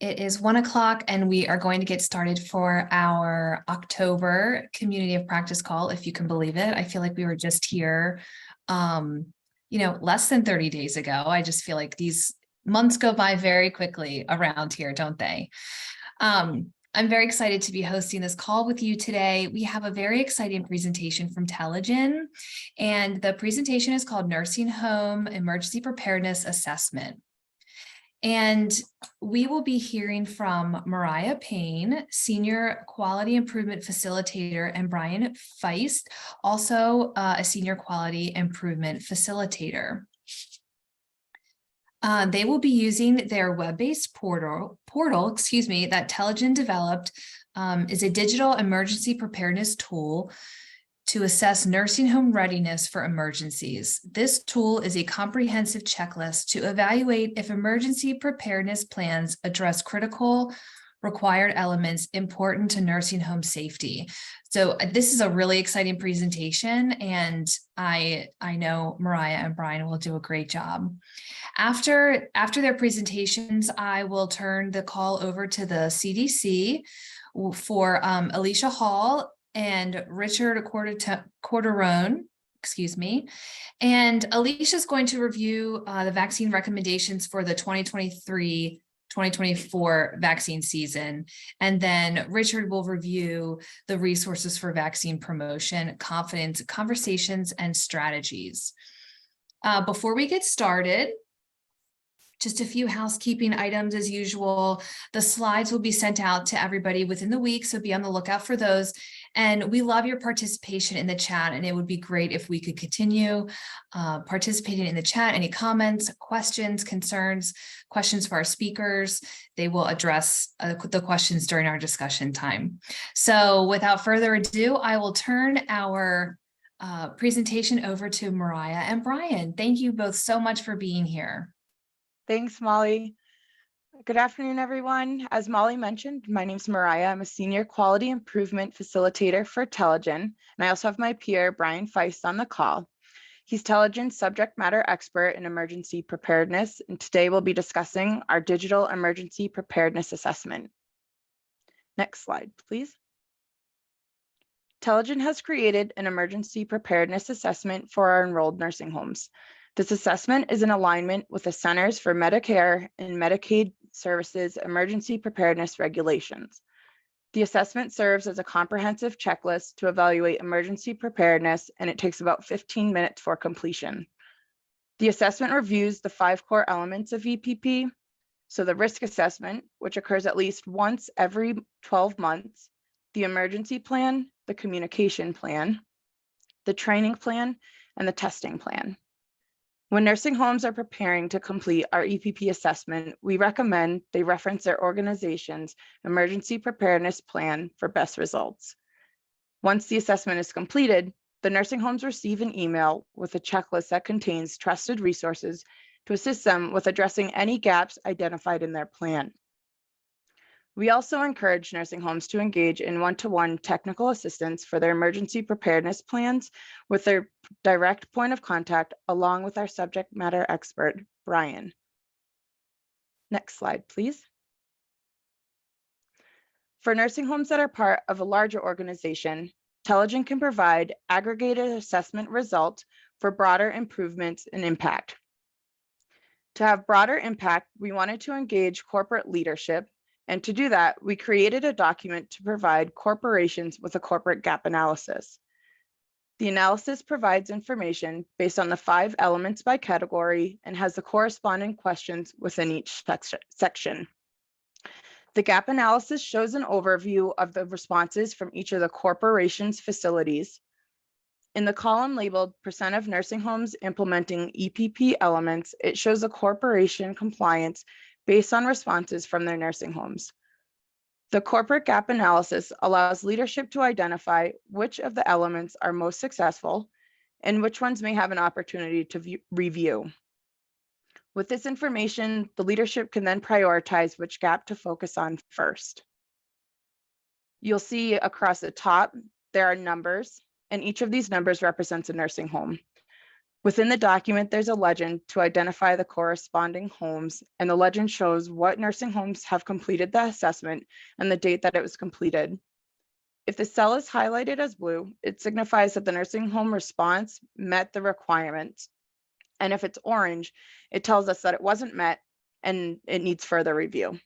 It is 1 o'clock and we are going to get started for our October community of practice call, if you can believe it. I feel like we were just here, less than 30 days ago. I just feel like these months go by very quickly around here, don't they? I'm very excited to be hosting this call with you today. We have a very exciting presentation from Telligen, and the presentation is called Nursing Home Emergency Preparedness Assessment. And we will be hearing from Mariah Payne, Senior Quality Improvement Facilitator, and Brian Feist, also a Senior Quality Improvement Facilitator. They will be using their web-based portal, that Telligen developed, is a digital emergency preparedness tool to assess nursing home readiness for emergencies. This tool is a comprehensive checklist to evaluate if emergency preparedness plans address critical required elements important to nursing home safety. So this is a really exciting presentation, and I know Mariah and Brian will do a great job. After their presentations, I will turn the call over to the CDC for Alicia Hall and Richard Corderone, And Alicia is going to review the vaccine recommendations for the 2023-2024 vaccine season. And then Richard will review the resources for vaccine promotion, confidence, conversations, and strategies. Before we get started, just a few housekeeping items as usual. The slides will be sent out to everybody within the week, so be on the lookout for those. And we love your participation in the chat, and it would be great if we could continue participating in the chat. Any comments, questions, concerns, questions for our speakers, they will address the questions during our discussion time. So without further ado, I will turn our presentation over to Mariah and Brian. Thank you both so much for being here. Thanks, Molly. Good afternoon, everyone. As Molly mentioned, my name is Mariah. I'm a Senior Quality Improvement Facilitator for Telligen, and I also have my peer, Brian Feist, on the call. He's Telligen's subject matter expert in emergency preparedness, and today we'll be discussing our digital emergency preparedness assessment. Next slide, please. Telligen has created an emergency preparedness assessment for our enrolled nursing homes. This assessment is in alignment with the Centers for Medicare and Medicaid Services Emergency Preparedness Regulations. The assessment serves as a comprehensive checklist to evaluate emergency preparedness, and it takes about 15 minutes for completion. The assessment reviews the 5 core elements of EPP, so the risk assessment, which occurs at least once every 12 months, the emergency plan, the communication plan, the training plan, and the testing plan. When nursing homes are preparing to complete our EPP assessment, we recommend they reference their organization's emergency preparedness plan for best results. Once the assessment is completed, the nursing homes receive an email with a checklist that contains trusted resources to assist them with addressing any gaps identified in their plan. We also encourage nursing homes to engage in one-to-one technical assistance for their emergency preparedness plans with their direct point of contact, along with our subject matter expert, Brian. Next slide, please. For nursing homes that are part of a larger organization, Telligen can provide aggregated assessment results for broader improvements and impact. To have broader impact, we wanted to engage corporate leadership. And to do that, we created a document to provide corporations with a corporate gap analysis. The analysis provides information based on the 5 elements by category and has the corresponding questions within each section. The gap analysis shows an overview of the responses from each of the corporation's facilities. In the column labeled % of nursing homes implementing EPP elements, it shows a corporation compliance based on responses from their nursing homes. The corporate gap analysis allows leadership to identify which of the elements are most successful and which ones may have an opportunity to review. With this information, the leadership can then prioritize which gap to focus on first. You'll see across the top, there are numbers, and each of these numbers represents a nursing home. Within the document, there's a legend to identify the corresponding homes, and the legend shows what nursing homes have completed the assessment and the date that it was completed. If the cell is highlighted as blue, it signifies that the nursing home response met the requirements. And if it's orange, it tells us that it wasn't met and it needs further review.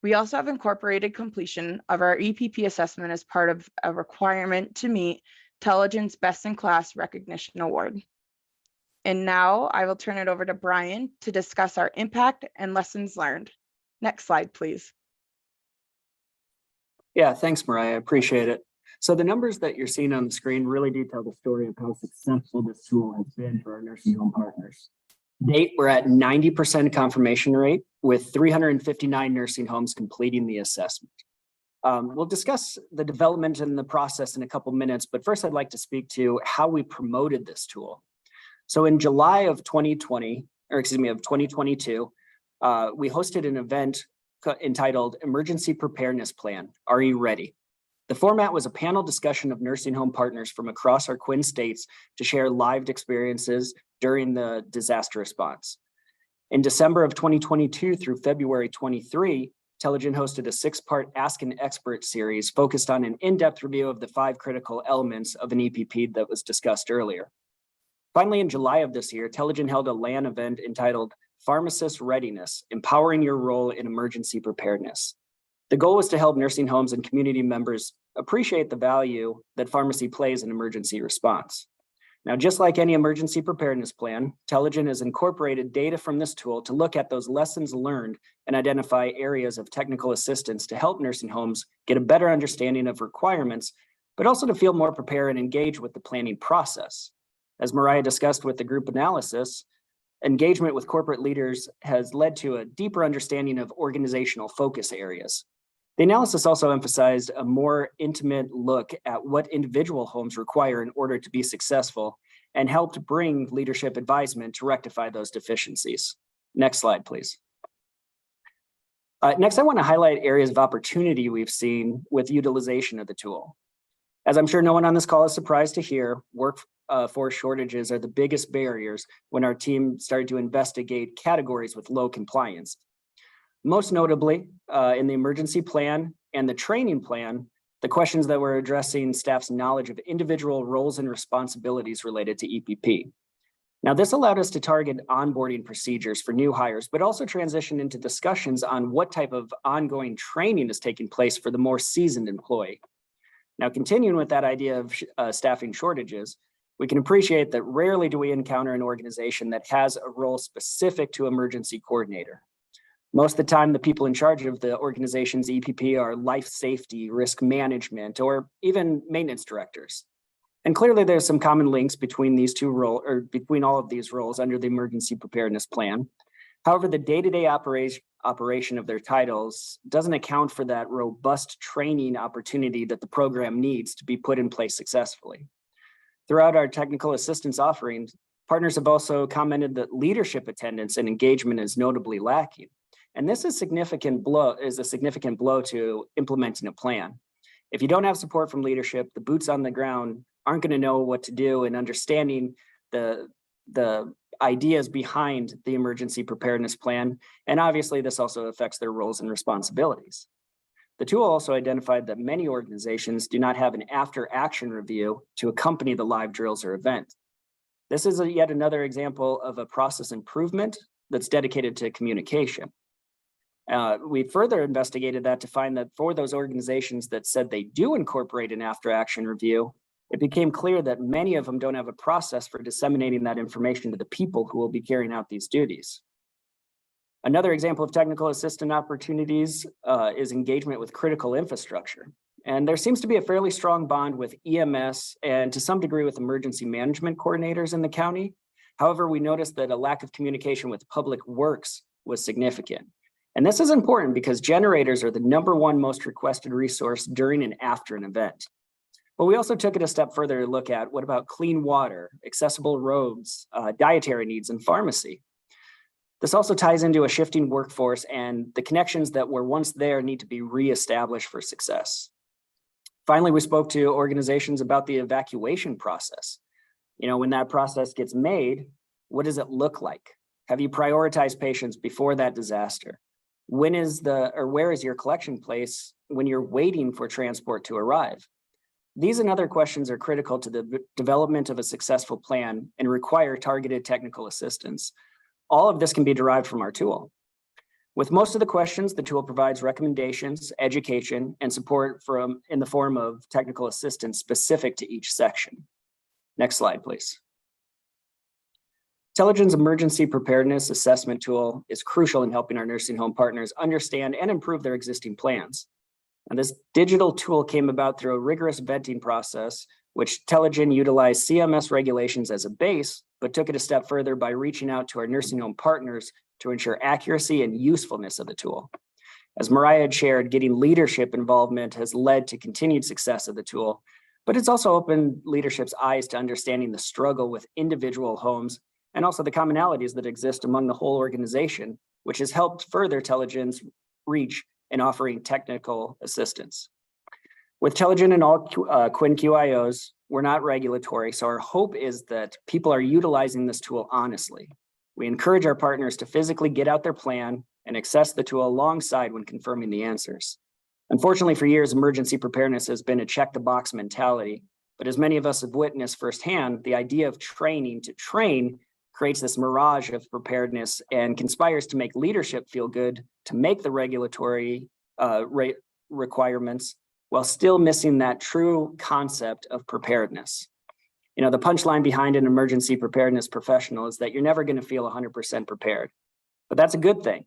We also have incorporated completion of our EPP assessment as part of a requirement to meet Telligen's Best in Class Recognition Award. And now I will turn it over to Brian to discuss our impact and lessons learned. Next slide, please. Yeah, thanks, Mariah. I appreciate it. So the numbers that you're seeing on the screen really detail the story of how successful this tool has been for our nursing home partners. To date, we're at 90% confirmation rate with 359 nursing homes completing the assessment. We'll discuss the development and the process in a couple minutes, but first I'd like to speak to how we promoted this tool. So in July of 2022, we hosted an event entitled Emergency Preparedness Plan, Are You Ready? The format was a panel discussion of nursing home partners from across our QIN states to share lived experiences during the disaster response. In December of 2022 through February 23, Telligen hosted a 6-part Ask an Expert series focused on an in-depth review of the 5 critical elements of an EPP that was discussed earlier. Finally, in July of this year, Telligen held a LAN event entitled Pharmacist Readiness, Empowering Your Role in Emergency Preparedness. The goal was to help nursing homes and community members appreciate the value that pharmacy plays in emergency response. Now, just like any emergency preparedness plan, Telligen has incorporated data from this tool to look at those lessons learned and identify areas of technical assistance to help nursing homes get a better understanding of requirements, but also to feel more prepared and engage with the planning process. As Mariah discussed with the group analysis, engagement with corporate leaders has led to a deeper understanding of organizational focus areas. The analysis also emphasized a more intimate look at what individual homes require in order to be successful and helped bring leadership advisement to rectify those deficiencies. Next slide, please. Next, I want to highlight areas of opportunity we've seen with utilization of the tool. As I'm sure no one on this call is surprised to hear, workforce shortages are the biggest barriers when our team started to investigate categories with low compliance. Most notably, in the emergency plan and the training plan, the questions that were addressing staff's knowledge of individual roles and responsibilities related to EPP. Now, this allowed us to target onboarding procedures for new hires, but also transition into discussions on what type of ongoing training is taking place for the more seasoned employee. Now, continuing with that idea of staffing shortages, we can appreciate that rarely do we encounter an organization that has a role specific to emergency coordinator. Most of the time, the people in charge of the organization's EPP are life safety, risk management, or even maintenance directors. And clearly there's some common links between these two roles, or between all of these roles under the Emergency Preparedness Plan. However, the day-to-day operation of their titles doesn't account for that robust training opportunity that the program needs to be put in place successfully. Throughout our technical assistance offerings, partners have also commented that leadership attendance and engagement is notably lacking. And this is a significant blow to implementing a plan. If you don't have support from leadership, the boots on the ground aren't going to know what to do in understanding the ideas behind the emergency preparedness plan. And obviously, this also affects their roles and responsibilities. The tool also identified that many organizations do not have an after-action review to accompany the live drills or event. This is yet another example of a process improvement that's dedicated to communication. We further investigated that to find that for those organizations that said they do incorporate an after-action review, it became clear that many of them don't have a process for disseminating that information to the people who will be carrying out these duties. Another example of technical assistant opportunities is engagement with critical infrastructure. And there seems to be a fairly strong bond with EMS and to some degree with emergency management coordinators in the county. However, we noticed that a lack of communication with public works was significant. And this is important because generators are the #1 most requested resource during and after an event. But we also took it a step further to look at what about clean water, accessible roads, dietary needs, and pharmacy. This also ties into a shifting workforce, and the connections that were once there need to be reestablished for success. Finally, we spoke to organizations about the evacuation process. When that process gets made, what does it look like? Have you prioritized patients before that disaster? Where is your collection place when you're waiting for transport to arrive? These and other questions are critical to the development of a successful plan and require targeted technical assistance. All of this can be derived from our tool. With most of the questions, the tool provides recommendations, education, and support in the form of technical assistance specific to each section. Next slide, please. Telligen's emergency preparedness assessment tool is crucial in helping our nursing home partners understand and improve their existing plans. And this digital tool came about through a rigorous vetting process, which Telligen utilized CMS regulations as a base, but took it a step further by reaching out to our nursing home partners to ensure accuracy and usefulness of the tool. As Mariah had shared, getting leadership involvement has led to continued success of the tool, but it's also opened leadership's eyes to understanding the struggle with individual homes and also the commonalities that exist among the whole organization, which has helped further Telligen's reach in offering technical assistance. With Telligen and all QIN-QIOs, we're not regulatory, so our hope is that people are utilizing this tool honestly. We encourage our partners to physically get out their plan and access the tool alongside when confirming the answers. Unfortunately, for years, emergency preparedness has been a check-the-box mentality, but as many of us have witnessed firsthand, the idea of training to train creates this mirage of preparedness and conspires to make leadership feel good to make the regulatory requirements while still missing that true concept of preparedness. The punchline behind an emergency preparedness professional is that you're never going to feel 100% prepared, but that's a good thing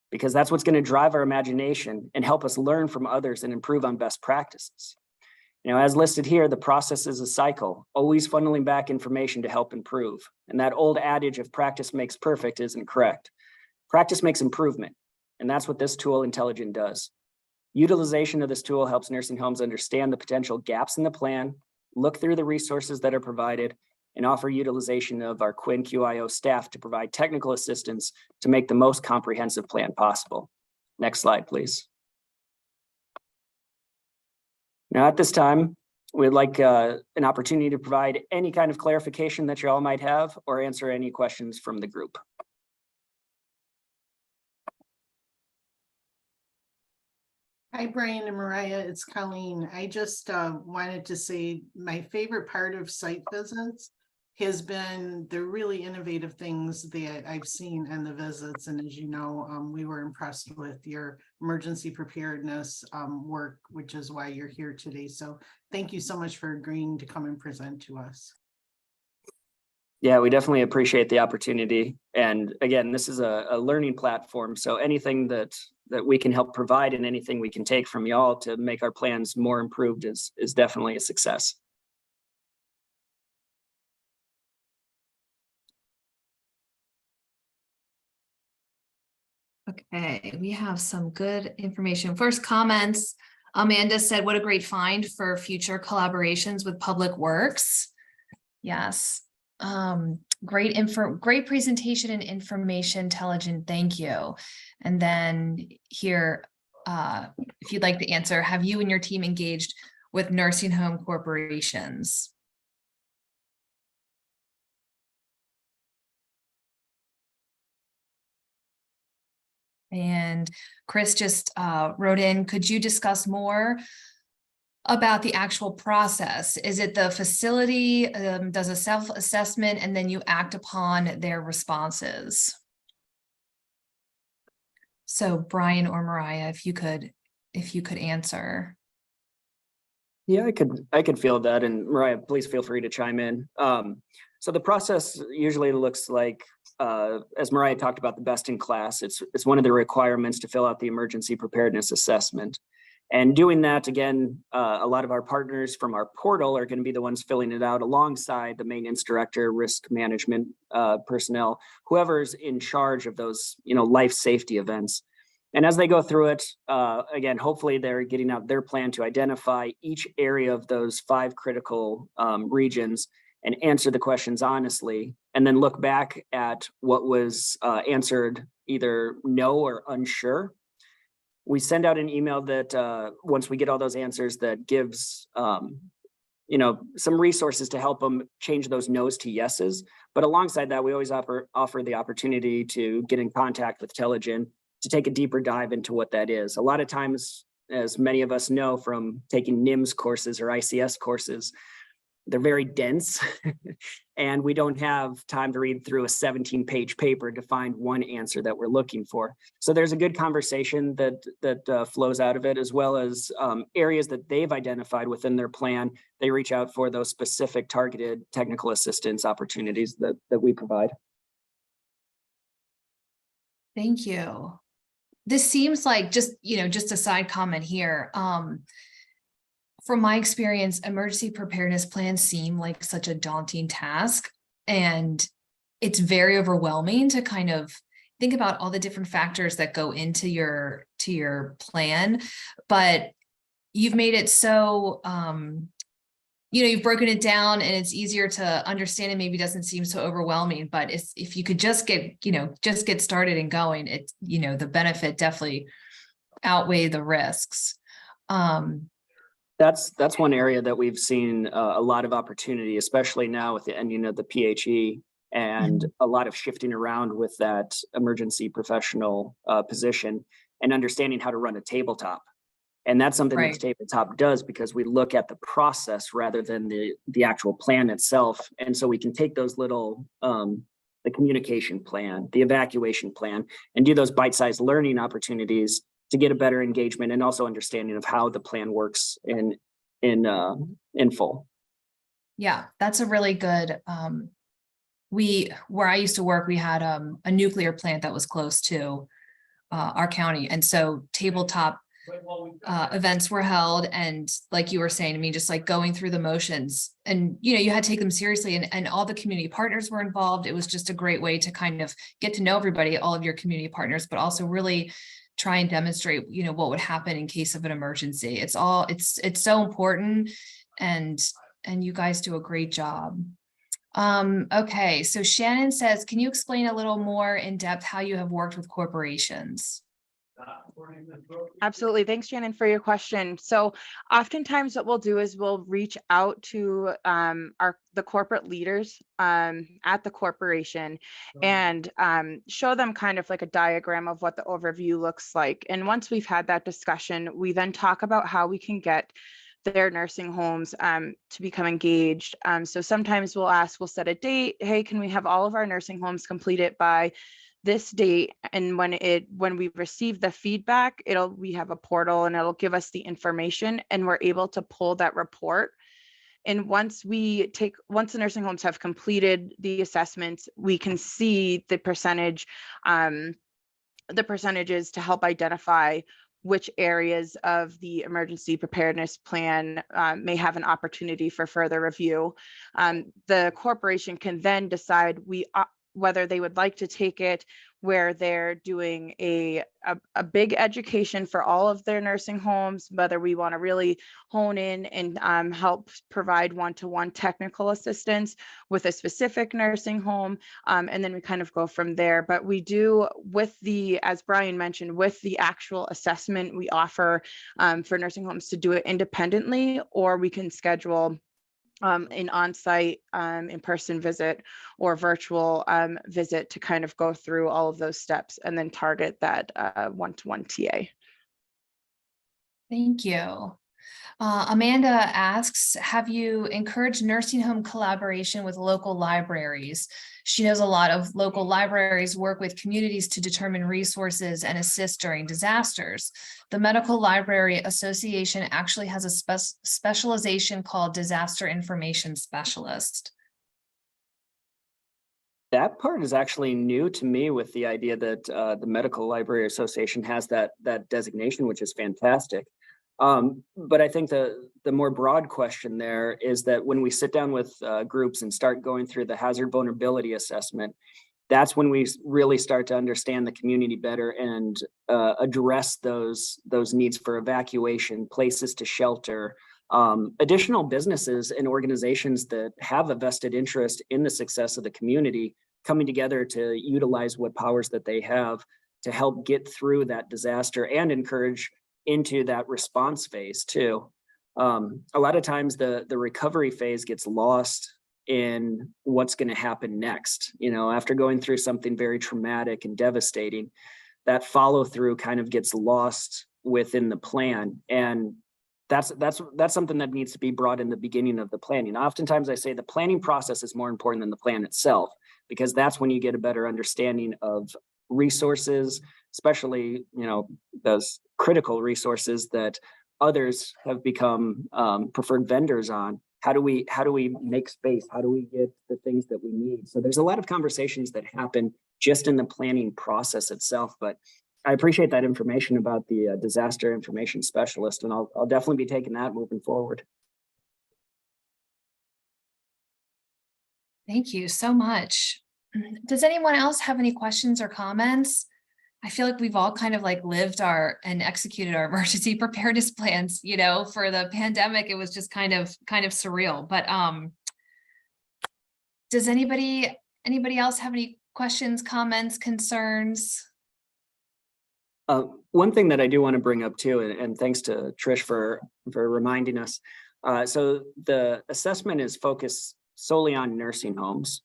because that's what's going to drive our imagination and help us learn from others and improve on best practices. As listed here, the process is a cycle, always funneling back information to help improve. And that old adage of practice makes perfect isn't correct. Practice makes improvement, and that's what this tool Telligen does. Utilization of this tool helps nursing homes understand the potential gaps in the plan, look through the resources that are provided, and offer utilization of our QIN-QIO staff to provide technical assistance to make the most comprehensive plan possible. Next slide, please. Now, at this time, we'd like an opportunity to provide any kind of clarification that you all might have or answer any questions from the group. Hi, Brian and Mariah, it's Colleen. I just wanted to say my favorite part of site visits has been the really innovative things that I've seen in the visits. And as you know, we were impressed with your emergency preparedness work, which is why you're here today. So thank you so much for agreeing to come and present to us. Yeah, we definitely appreciate the opportunity. And again, this is a learning platform. So anything that we can help provide and anything we can take from y'all to make our plans more improved is definitely a success. Okay, we have some good information. First comments. Amanda said, what a great find for future collaborations with Public Works. Yes. Great presentation and information, Telligen. Thank you. And then here, if you'd like to answer, have you and your team engaged with nursing home corporations? And Chris just wrote in, could you discuss more about the actual process? Is it the facility does a self-assessment and then you act upon their responses? So Brian or Mariah, if you could answer. Yeah, I could field that, and Mariah, please feel free to chime in. So the process usually looks like, as Mariah talked about, the best in class. It's one of the requirements to fill out the emergency preparedness assessment. And doing that, again, a lot of our partners from our portal are going to be the ones filling it out alongside the maintenance director, risk management personnel, whoever's in charge of those, life safety events. And as they go through it, again, hopefully they're getting out their plan to identify each area of those 5 critical regions and answer the questions honestly, and then look back at what was answered either no or unsure. We send out an email that once we get all those answers that gives, some resources to help them change those no's to yeses. But alongside that, we always offer the opportunity to get in contact with Telligen to take a deeper dive into what that is. A lot of times, as many of us know from taking NIMS courses or ICS courses, they're very dense and we don't have time to read through a 17-page paper to find one answer that we're looking for. So there's a good conversation that flows out of it, as well as areas that they've identified within their plan. They reach out for those specific targeted technical assistance opportunities that we provide. Thank you. This seems like just a side comment here. From my experience, emergency preparedness plans seem like such a daunting task, and it's very overwhelming to kind of think about all the different factors that go into your plan. But you've made it so, you've broken it down and it's easier to understand, and maybe doesn't seem so overwhelming. But if you could just get started and going, it's, the benefit definitely outweigh the risks. That's one area that we've seen a lot of opportunity, especially now with the ending of the PHE and a lot of shifting around with that emergency professional position and understanding how to run a tabletop. And that's something that the tabletop does, because we look at the process rather than the actual plan itself. And so we can take those little, the communication plan, the evacuation plan, and do those bite-sized learning opportunities to get a better engagement and also understanding of how the plan works in full. Yeah, that's a really good, where I used to work, we had a nuclear plant that was close to our county. And so tabletop events were held, and like you were saying, I mean, just like going through the motions, and you had to take them seriously, and all the community partners were involved. It was just a great way to kind of get to know everybody, all of your community partners, but also really try and demonstrate, what would happen in case of an emergency. It's so important, and you guys do a great job. Okay, so Shannon says, can you explain a little more in depth how you have worked with corporations? Absolutely. Thanks, Shannon, for your question. So oftentimes what we'll do is we'll reach out to the corporate leaders at the corporation and show them kind of like a diagram of what the overview looks like. And once we've had that discussion, we then talk about how we can get their nursing homes to become engaged. So sometimes we'll set a date. Hey, can we have all of our nursing homes completed by this date? And when we receive the feedback, we have a portal and it'll give us the information, and we're able to pull that report. And once the nursing homes have completed the assessments, we can see the percentages to help identify which areas of the emergency preparedness plan may have an opportunity for further review. The corporation can then decide whether they would like to take it where they're doing a big education for all of their nursing homes, whether we want to really hone in and help provide one-to-one technical assistance with a specific nursing home. And then we kind of go from there. But we do, as Brian mentioned, with the actual assessment, we offer for nursing homes to do it independently, or we can schedule an on-site in-person visit or virtual visit to kind of go through all of those steps and then target that one-to-one TA. Thank you. Amanda asks, have you encouraged nursing home collaboration with local libraries? She knows a lot of local libraries work with communities to determine resources and assist during disasters. The Medical Library Association actually has a specialization called Disaster Information Specialist. That part is actually new to me, with the idea that the Medical Library Association has that designation, which is fantastic. But I think the more broad question there is that when we sit down with groups and start going through the hazard vulnerability assessment, that's when we really start to understand the community better and address those needs for evacuation, places to shelter, additional businesses and organizations that have a vested interest in the success of the community coming together to utilize what powers that they have to help get through that disaster and encourage into that response phase too. A lot of times the recovery phase gets lost in what's going to happen next. You know, after going through something very traumatic and devastating, that follow through kind of gets lost within the plan. And that's something that needs to be brought in the beginning of the planning. Oftentimes I say the planning process is more important than the plan itself, because that's when you get a better understanding of resources, especially, you know, those critical resources that others have become preferred vendors on. How do we make space? How do we get the things that we need? So there's a lot of conversations that happen just in the planning process itself. But I appreciate that information about the disaster information specialist, and I'll definitely be taking that moving forward. Thank you so much. Does anyone else have any questions or comments? I feel like we've all kind of like lived and executed our emergency preparedness plans, you know, for the pandemic. It was just kind of surreal. But does anybody else have any questions, comments, concerns? One thing that I do want to bring up too, and thanks to Trish for reminding us. So the assessment is focused solely on nursing homes.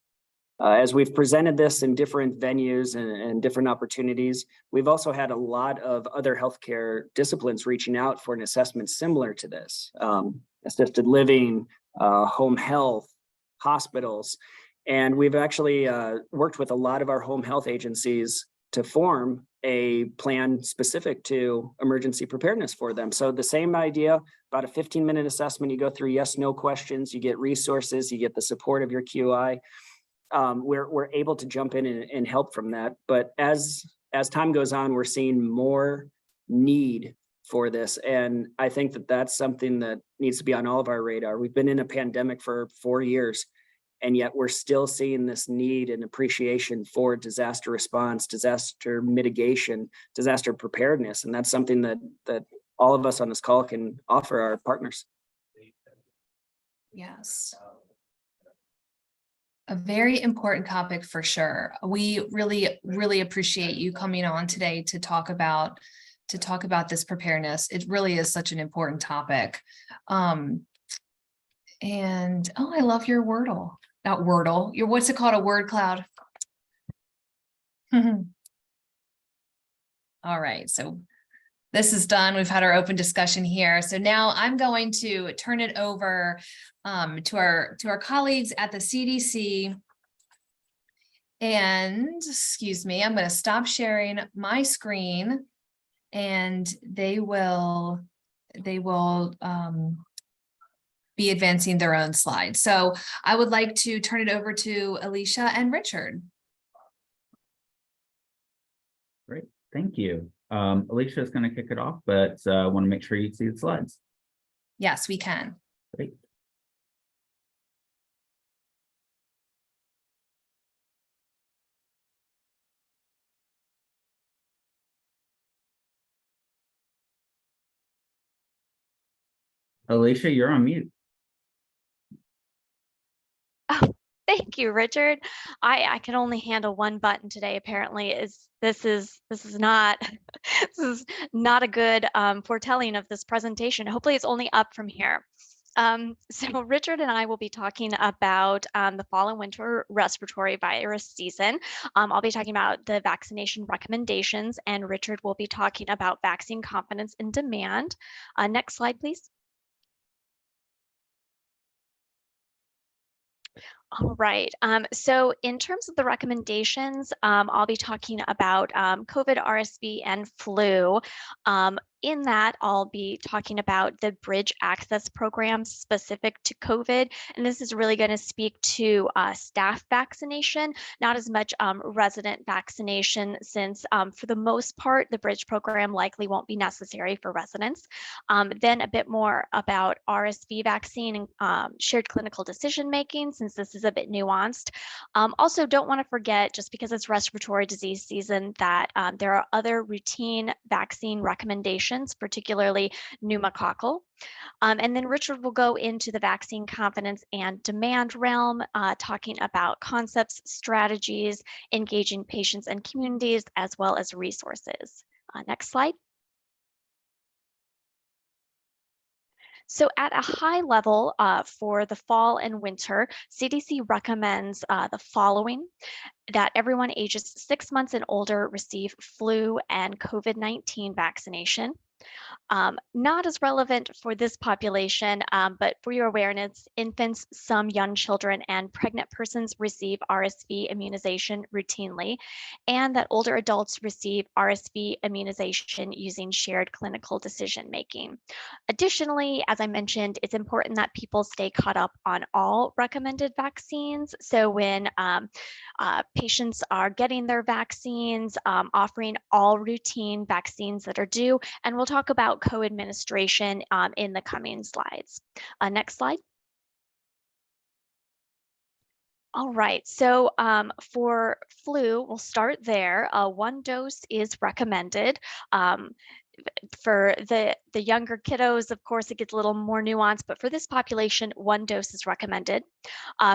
As we've presented this in different venues and different opportunities, we've also had a lot of other healthcare disciplines reaching out for an assessment similar to this. Assisted living, home health, hospitals. And we've actually worked with a lot of our home health agencies to form a plan specific to emergency preparedness for them. So the same idea, about a 15-minute assessment, you go through yes, no questions, you get resources, you get the support of your QI. We're able to jump in and help from that. But as time goes on, we're seeing more need for this. And I think that that's something that needs to be on all of our radar. We've been in a pandemic for 4 years, and yet we're still seeing this need and appreciation for disaster response, disaster mitigation, disaster preparedness. And that's something that all of us on this call can offer our partners. Yes. A very important topic for sure. We really appreciate you coming on today to talk about this preparedness. It really is such an important topic. And oh, I love your Wordle. Not Wordle. Your what's it called? A word cloud. All right. So this is done. We've had our open discussion here. So now I'm going to turn it over to our colleagues at the CDC. And excuse me, I'm going to stop sharing my screen, and they will be advancing their own slides. So I would like to turn it over to Alicia and Richard. Great, thank you. Alicia is going to kick it off, but I want to make sure you see the slides. Yes, we can. Great. Alicia, you're on mute. Oh, thank you, Richard. I can only handle one button today. Apparently, this is not this is not a good foretelling of this presentation. Hopefully, it's only up from here. So Richard and I will be talking about the fall and winter respiratory virus season. I'll be talking about the vaccination recommendations, and Richard will be talking about vaccine confidence and demand. Next slide, please. All right. So in terms of the recommendations, I'll be talking about COVID, RSV, and flu. In that, I'll be talking about the bridge access program specific to COVID. And this is really going to speak to staff vaccination, not as much resident vaccination, since for the most part, the bridge program likely won't be necessary for residents. Then a bit more about RSV vaccine and shared clinical decision making, since this is a bit nuanced. Also, don't want to forget, just because it's respiratory disease season, that there are other routine vaccine recommendations, particularly pneumococcal. And then Richard will go into the vaccine confidence and demand realm, talking about concepts, strategies, engaging patients and communities, as well as resources. Next slide. So at a high level for the fall and winter, CDC recommends the following: that everyone ages 6 months and older receive flu and COVID-19 vaccination. Not as relevant for this population, but for your awareness, infants, some young children, and pregnant persons receive RSV immunization routinely, and that older adults receive RSV immunization using shared clinical decision making. Additionally, as I mentioned, it's important that people stay caught up on all recommended vaccines. So when patients are getting their vaccines, offering all routine vaccines that are due, and we'll talk about co-administration in the coming slides. Next slide. All right, so for flu, we'll start there. 1 dose is recommended. For the younger kiddos, of course, it gets a little more nuanced, but for this population, 1 dose is recommended.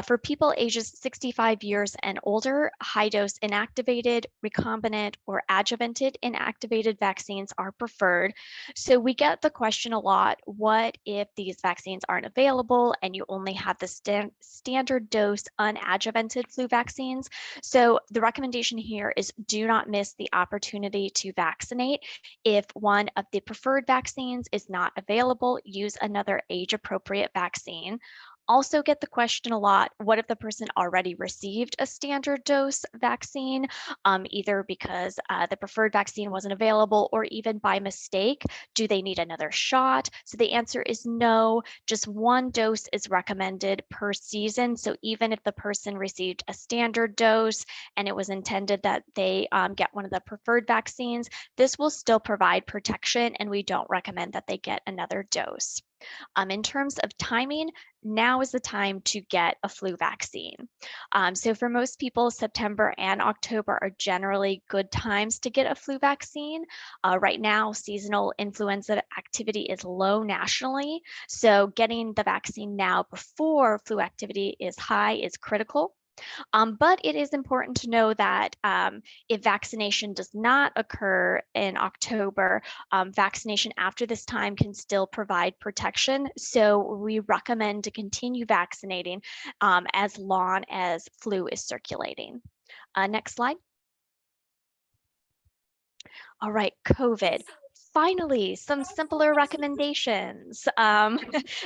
For people ages 65 years and older, high dose inactivated, recombinant, or adjuvanted inactivated vaccines are preferred. So we get the question a lot, what if these vaccines aren't available and you only have the standard dose unadjuvanted flu vaccines? So the recommendation here is do not miss the opportunity to vaccinate. If one of the preferred vaccines is not available, use another age-appropriate vaccine. Also get the question a lot, what if the person already received a standard dose vaccine, either because the preferred vaccine wasn't available or even by mistake, do they need another shot? So the answer is no, just 1 dose is recommended per season. So even if the person received a standard dose and it was intended that they get one of the preferred vaccines, this will still provide protection, and we don't recommend that they get another dose. In terms of timing, now is the time to get a flu vaccine. So for most people, September and October are generally good times to get a flu vaccine. Right now, seasonal influenza activity is low nationally, so getting the vaccine now before flu activity is high is critical. But it is important to know that if vaccination does not occur in October, vaccination after this time can still provide protection. So we recommend to continue vaccinating as long as flu is circulating. Next slide. All right, COVID. Finally, some simpler recommendations. I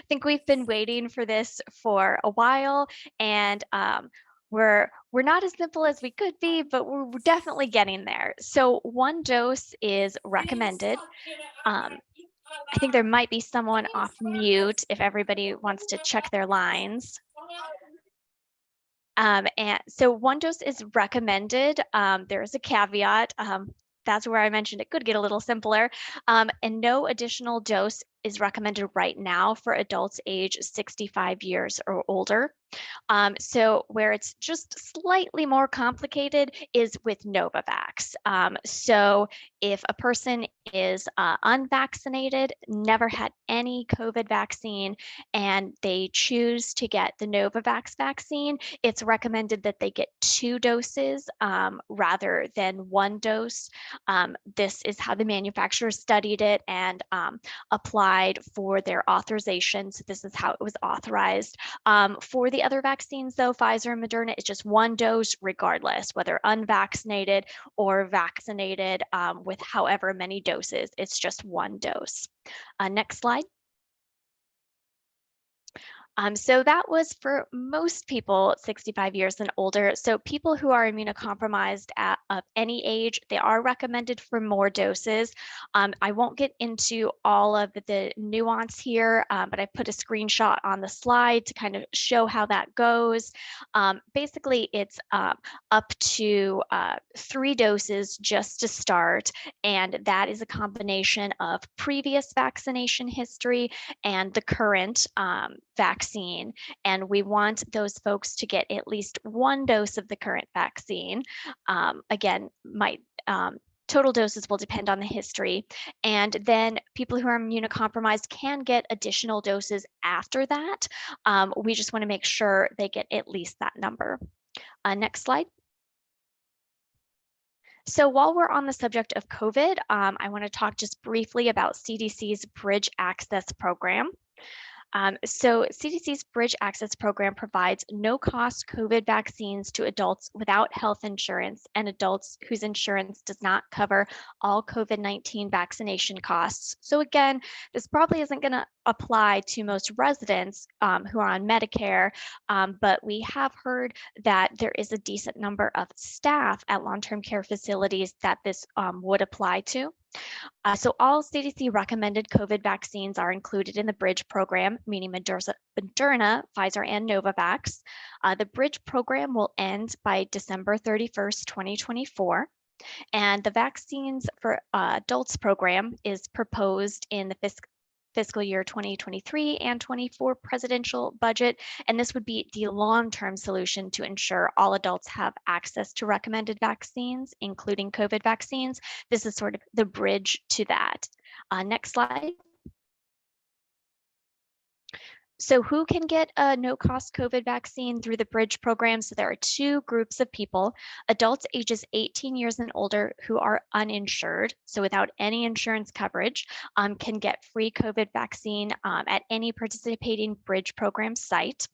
think we've been waiting for this for a while, and we're not as simple as we could be, but we're definitely getting there. So 1 dose is recommended. I think there might be someone off mute if everybody wants to check their lines. And so 1 dose is recommended. There is a caveat. That's where I mentioned it could get a little simpler. And no additional dose is recommended right now for adults age 65 years or older. So where it's just slightly more complicated is with Novavax. So if a person is unvaccinated, never had any COVID vaccine, and they choose to get the Novavax vaccine, it's recommended that they get 2 doses rather than 1 dose. This is how the manufacturer studied it and applied for their authorization. So this is how it was authorized. For the other vaccines, though, Pfizer and Moderna, it's just 1 dose regardless, whether unvaccinated or vaccinated with however many doses. It's just 1 dose. Next slide. So that was for most people 65 years and older. So people who are immunocompromised of any age, they are recommended for more doses. I won't get into all of the nuance here, but I put a screenshot on the slide to kind of show how that goes. Basically, it's up to 3 doses just to start, and that is a combination of previous vaccination history and the current vaccine. And we want those folks to get at least 1 dose of the current vaccine. Again, total doses will depend on the history. And then people who are immunocompromised can get additional doses after that. We just want to make sure they get at least that number. Next slide. So while we're on the subject of COVID, I want to talk just briefly about CDC's Bridge Access Program. So CDC's Bridge Access Program provides no-cost COVID vaccines to adults without health insurance and adults whose insurance does not cover all COVID-19 vaccination costs. So again, this probably isn't going to apply to most residents who are on Medicare, but we have heard that there is a decent number of staff at long-term care facilities that this would apply to. So all CDC recommended COVID vaccines are included in the Bridge program, meaning Moderna, Pfizer, and Novavax. The Bridge program will end by December 31st, 2024. And the vaccines for adults program is proposed in the fiscal year 2023 and 24 presidential budget. And this would be the long-term solution to ensure all adults have access to recommended vaccines, including COVID vaccines. This is sort of the bridge to that. Next slide. So who can get a no-cost COVID vaccine through the Bridge program? So there are two groups of people: adults ages 18 years and older who are uninsured, so without any insurance coverage, can get free COVID vaccine at any participating Bridge program site.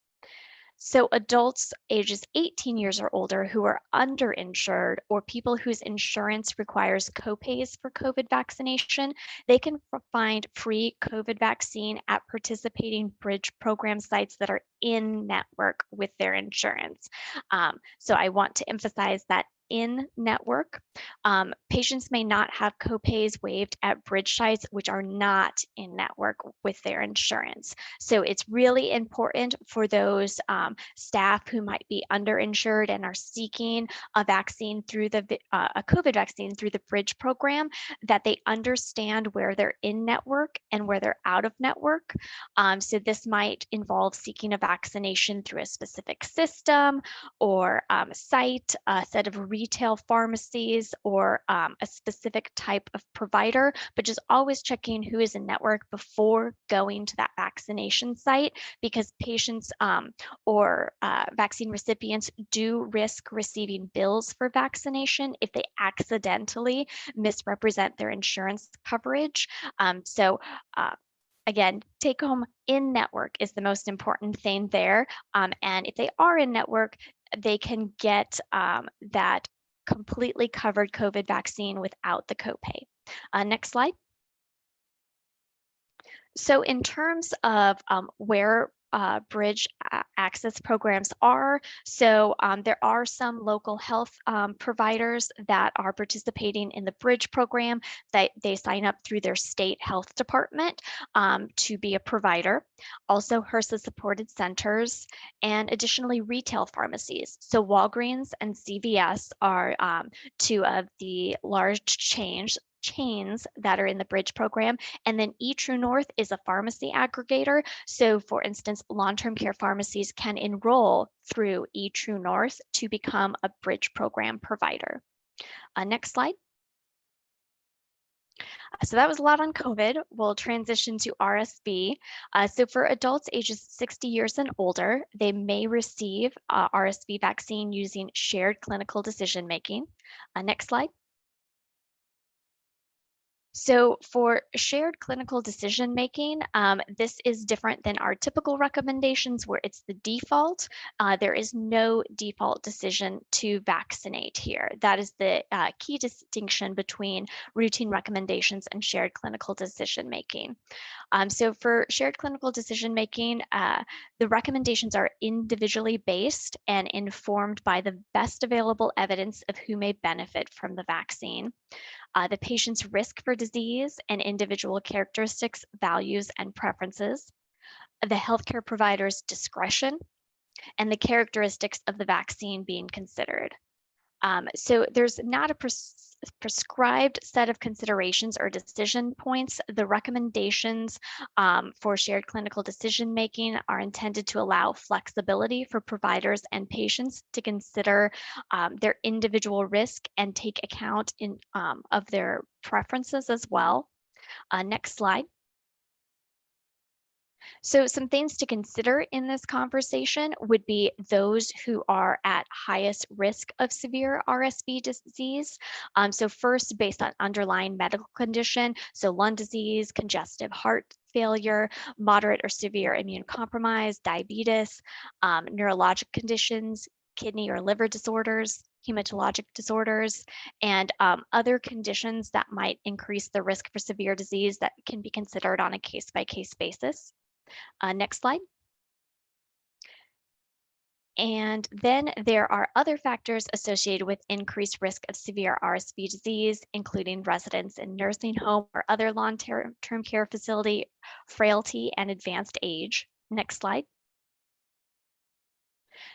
So adults ages 18 years or older who are underinsured, or people whose insurance requires copays for COVID vaccination, they can find free COVID vaccine at participating Bridge program sites that are in network with their insurance. So I want to emphasize that in network. Patients may not have copays waived at Bridge sites which are not in network with their insurance. So it's really important for those staff who might be underinsured and are seeking a vaccine through a COVID vaccine through the Bridge program, that they understand where they're in network and where they're out of network. So this might involve seeking a vaccination through a specific system or site, a set of retail pharmacies, or a specific type of provider, but just always checking who is in network before going to that vaccination site, because patients or vaccine recipients do risk receiving bills for vaccination if they accidentally misrepresent their insurance coverage. Again, take home in network is the most important thing there. And if they are in network, they can get that completely covered COVID vaccine without the copay. Next slide. So in terms of where Bridge access programs are, so there are some local health providers that are participating in the Bridge program that they sign up through their state health department to be a provider. Also HRSA supported centers, and additionally retail pharmacies. So Walgreens and CVS are two of the large chains that are in the Bridge program. And then eTrue North is a pharmacy aggregator. So for instance, long-term care pharmacies can enroll through eTrue North to become a Bridge program provider. Next slide. So that was a lot on COVID. We'll transition to RSV. So for adults ages 60 years and older, they may receive RSV vaccine using shared clinical decision-making. Next slide. So for shared clinical decision-making, this is different than our typical recommendations where it's the default. There is no default decision to vaccinate here. That is the key distinction between routine recommendations and shared clinical decision-making. So for shared clinical decision-making, the recommendations are individually based and informed by the best available evidence of who may benefit from the vaccine. The patient's risk for disease and individual characteristics, values, and preferences, the healthcare provider's discretion, and the characteristics of the vaccine being considered. So there's not a prescribed set of considerations or decision points. The recommendations for shared clinical decision-making are intended to allow flexibility for providers and patients to consider their individual risk and take account of their preferences as well. Next slide. So some things to consider in this conversation would be those who are at highest risk of severe RSV disease. So first, based on underlying medical condition, so lung disease, congestive heart failure, moderate or severe immune compromise, diabetes, neurologic conditions, kidney or liver disorders, hematologic disorders, and other conditions that might increase the risk for severe disease that can be considered on a case-by-case basis. Next slide. And then there are other factors associated with increased risk of severe RSV disease, including residents in nursing home or other long-term care facility, frailty, and advanced age. Next slide.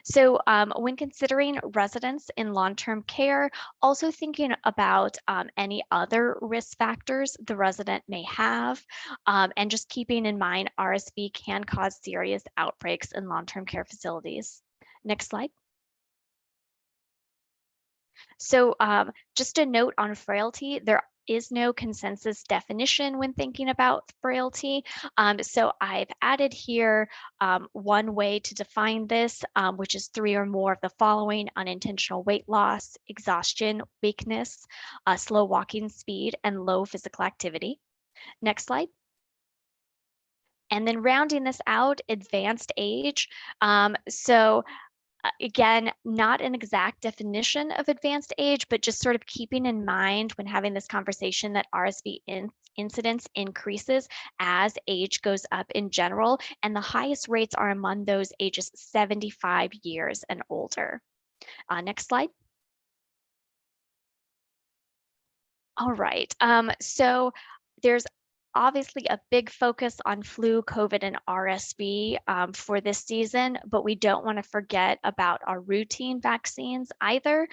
So when considering residents in long-term care, also thinking about any other risk factors the resident may have, and just keeping in mind RSV can cause serious outbreaks in long-term care facilities. Next slide. So just a note on frailty, there is no consensus definition when thinking about frailty. So I've added here one way to define this, which is 3 or more of the following: unintentional weight loss, exhaustion, weakness, slow walking speed, and low physical activity. Next slide. And then rounding this out, advanced age. Again, not an exact definition of advanced age, but just sort of keeping in mind when having this conversation that RSV incidence increases as age goes up in general, and the highest rates are among those ages 75 years and older. Next slide. All right, so there's obviously a big focus on flu, COVID, and RSV for this season, but we don't want to forget about our routine vaccines either.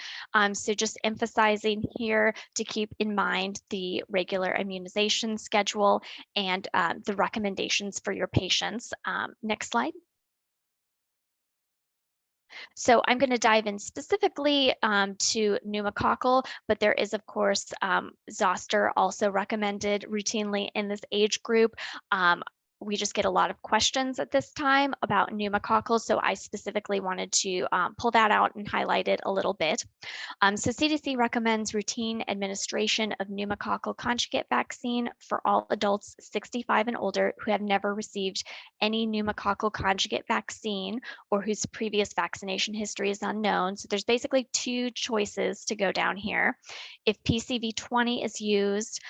So just emphasizing here to keep in mind the regular immunization schedule and the recommendations for your patients. Next slide. So I'm going to dive in specifically to pneumococcal, but there is, of course, zoster also recommended routinely in this age group. We just get a lot of questions at this time about pneumococcal, so I specifically wanted to pull that out and highlight it a little bit. So CDC recommends routine administration of pneumococcal conjugate vaccine for all adults 65 and older who have never received any pneumococcal conjugate vaccine or whose previous vaccination history is unknown. So there's basically 2 choices to go down here. If PCV20 is used,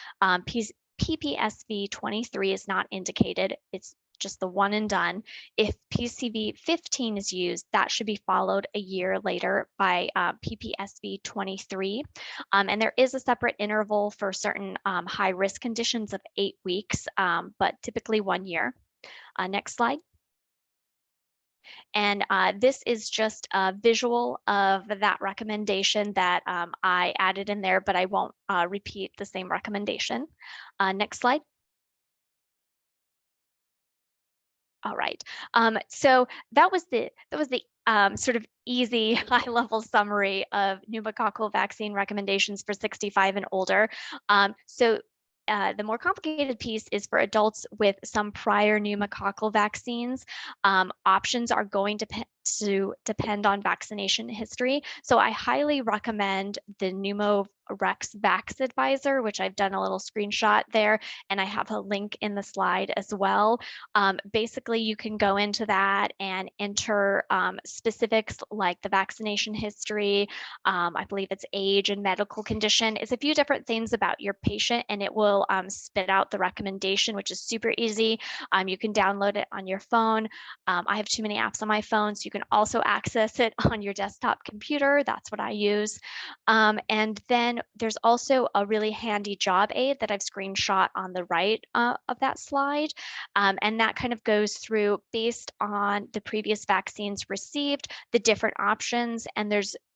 PPSV 23 is not indicated. It's just the one and done. If PCV 15 is used, that should be followed a year later by PPSV 23. And there is a separate interval for certain high risk conditions of 8 weeks, but typically 1 year. Next slide. And this is just a visual of that recommendation that I added in there, but I won't repeat the same recommendation. Next slide. All right. So that was the sort of easy high-level summary of pneumococcal vaccine recommendations for 65 and older. The more complicated piece is for adults with some prior pneumococcal vaccines. Options are going to depend on vaccination history. So I highly recommend the Pneumorex Vax Advisor, which I've done a little screenshot there, and I have a link in the slide as well. Basically, you can go into that and enter specifics like the vaccination history. I believe it's age and medical condition. It's a few different things about your patient, and it will spit out the recommendation, which is super easy. You can download it on your phone. I have too many apps on my phone, so you can also access it on your desktop computer. That's what I use. And then there's also a really handy job aid that I've screenshot on the right of that slide. And that kind of goes through, based on the previous vaccines received, the different options. And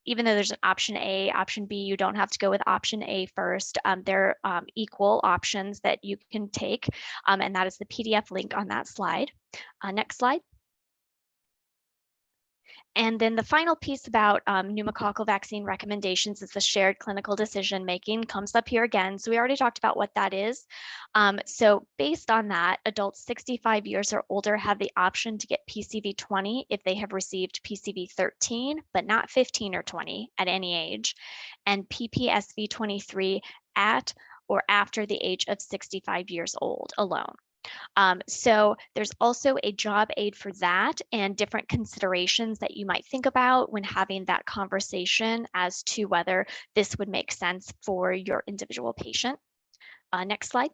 even though there's an option A, option B, you don't have to go with option A first. They're equal options that you can take. And that is the PDF link on that slide. Next slide. And then the final piece about pneumococcal vaccine recommendations is the shared clinical decision making. Comes up here again. So we already talked about what that is. So based on that, adults 65 years or older have the option to get PCV 20 if they have received PCV 13, but not 15 or 20 at any age, and PPSV 23 at or after the age of 65 years old alone. So there's also a job aid for that and different considerations that you might think about when having that conversation as to whether this would make sense for your individual patient. Next slide.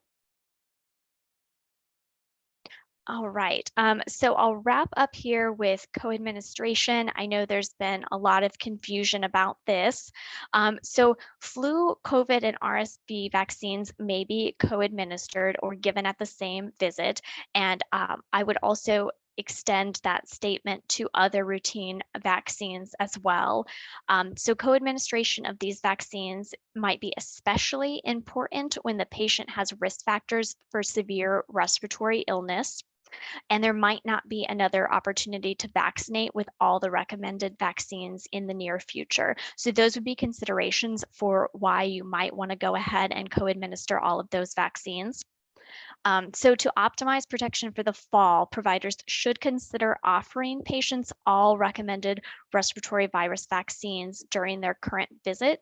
All right, so I'll wrap up here with co-administration. I know there's been a lot of confusion about this. So flu, COVID, and RSV vaccines may be co-administered or given at the same visit. And I would also extend that statement to other routine vaccines as well. So co-administration of these vaccines might be especially important when the patient has risk factors for severe respiratory illness, and there might not be another opportunity to vaccinate with all the recommended vaccines in the near future. So those would be considerations for why you might want to go ahead and co-administer all of those vaccines. So to optimize protection for the fall, providers should consider offering patients all recommended respiratory virus vaccines during their current visit.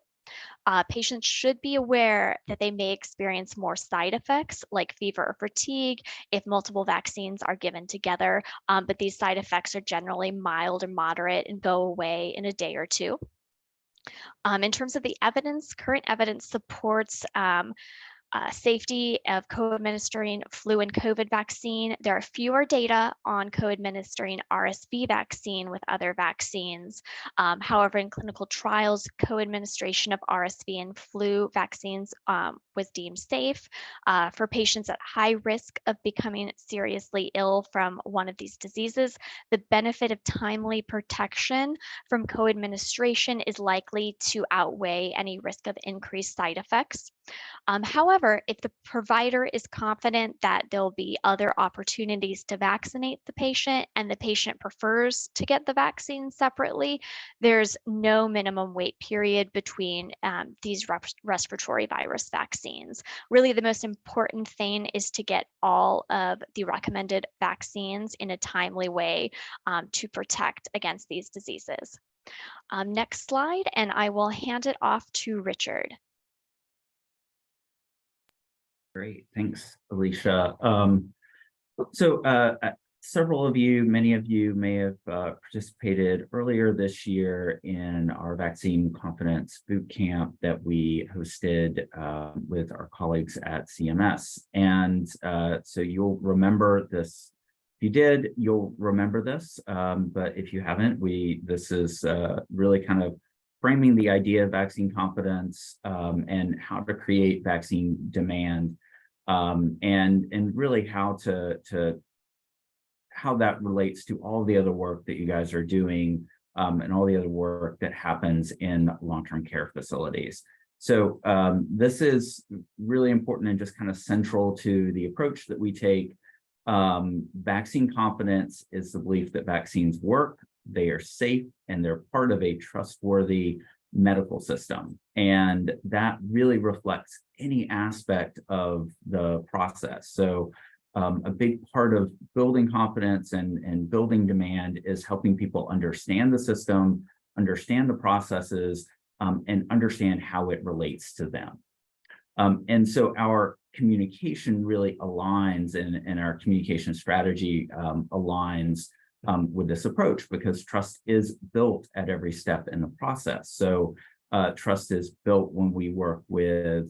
Patients should be aware that they may experience more side effects like fever or fatigue if multiple vaccines are given together, but these side effects are generally mild or moderate and go away in a day or two. In terms of the evidence, current evidence supports safety of co-administering flu and COVID vaccine. There are fewer data on co-administering RSV vaccine with other vaccines. However, in clinical trials, co-administration of RSV and flu vaccines was deemed safe for patients at high risk of becoming seriously ill from one of these diseases. The benefit of timely protection from co-administration is likely to outweigh any risk of increased side effects. However, if the provider is confident that there'll be other opportunities to vaccinate the patient and the patient prefers to get the vaccine separately, there's no minimum wait period between these respiratory virus vaccines. Really, the most important thing is to get all of the recommended vaccines in a timely way to protect against these diseases. Next slide, and I will hand it off to Richard. Great, thanks, Alicia. Several of you, many of you may have participated earlier this year in our vaccine confidence boot camp that we hosted with our colleagues at CMS. And so you'll remember this. If you did, you'll remember this. But if you haven't, this is really kind of framing the idea of vaccine confidence and how to create vaccine demand. And really how how that relates to all the other work that you guys are doing and all the other work that happens in long-term care facilities. So this is really important and just kind of central to the approach that we take. Vaccine confidence is the belief that vaccines work, they are safe, and they're part of a trustworthy medical system. And that really reflects any aspect of the process. So a big part of building confidence and building demand is helping people understand the system, understand the processes, and understand how it relates to them. And so our communication really aligns and our communication strategy aligns with this approach, because trust is built at every step in the process. So trust is built when we work with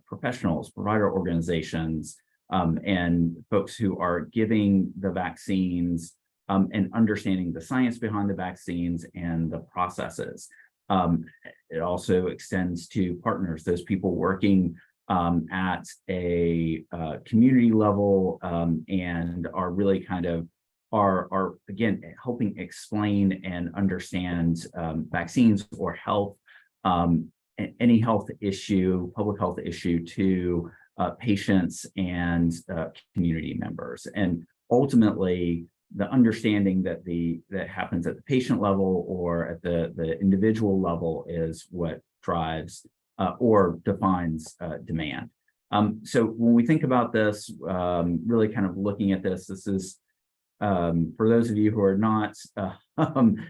professionals, provider organizations, and folks who are giving the vaccines and understanding the science behind the vaccines and the processes. It also extends to partners, those people working at a community level and are really kind of are again helping explain and understand vaccines or health, any health issue, public health issue to patients and community members. And ultimately, the understanding that that happens at the patient level or at the individual level is what drives or defines demand. So when we think about this, really kind of looking at this is for those of you who are not